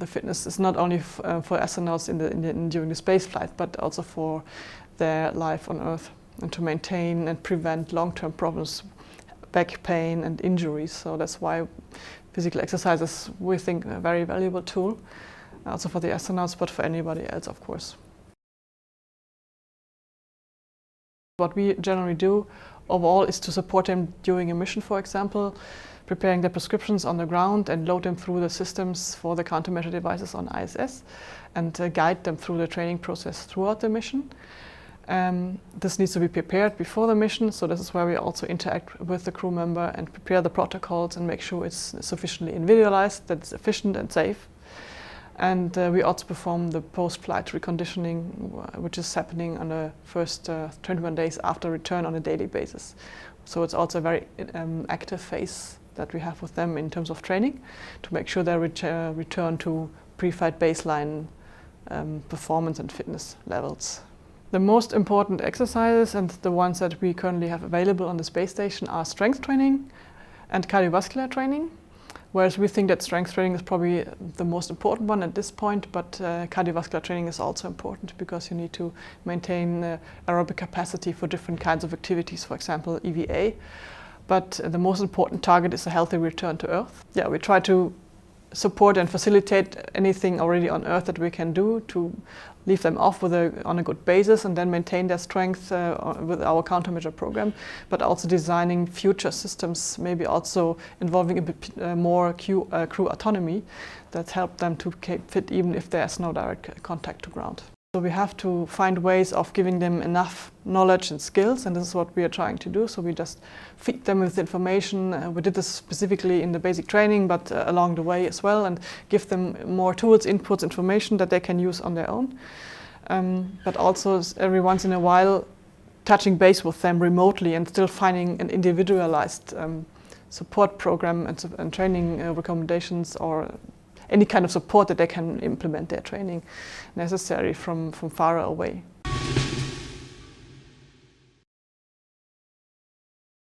the fitness is not only for astronauts during the space flight, but also for their life on Earth, and to maintain and prevent long-term problems, back pain and injuries. So that's why physical exercise is, we think, a very valuable tool, also for the astronauts, but for anybody else, of course. What we generally do overall is to support them during a mission, for example, preparing their prescriptions on the ground and load them through the systems for the countermeasure devices on ISS, and guide them through the training process throughout the mission. This needs to be prepared before the mission, so this is where we also interact with the crew member and prepare the protocols and make sure it's sufficiently individualized, that it's efficient and safe. And we also perform the post-flight reconditioning, which is happening on the first 21 days after return on a daily basis. So it's also a very active phase that we have with them in terms of training, to make sure they return to pre-flight baseline performance and fitness levels. The most important exercises, and the ones that we currently have available on the space station, are strength training and cardiovascular training. Whereas we think that strength training is probably the most important one at this point, but cardiovascular training is also important, because you need to maintain aerobic capacity for different kinds of activities, for example EVA. But the most important target is a healthy return to Earth. Yeah, we try to support and facilitate anything already on Earth that we can do to leave them off on a good basis, and then maintain their strength with our countermeasure program, but also designing future systems, maybe also involving a bit more crew autonomy, that help them to keep fit even if there's no direct contact to ground. So we have to find ways of giving them enough knowledge and skills, and this is what we are trying to do. So we just feed them with information. We did this specifically in the basic training, but along the way as well, and give them more tools, inputs, information that they can use on their own. But also every once in a while touching base with them remotely and still finding an individualized support program and training recommendations, or any kind of support that they can implement their training necessary from far away.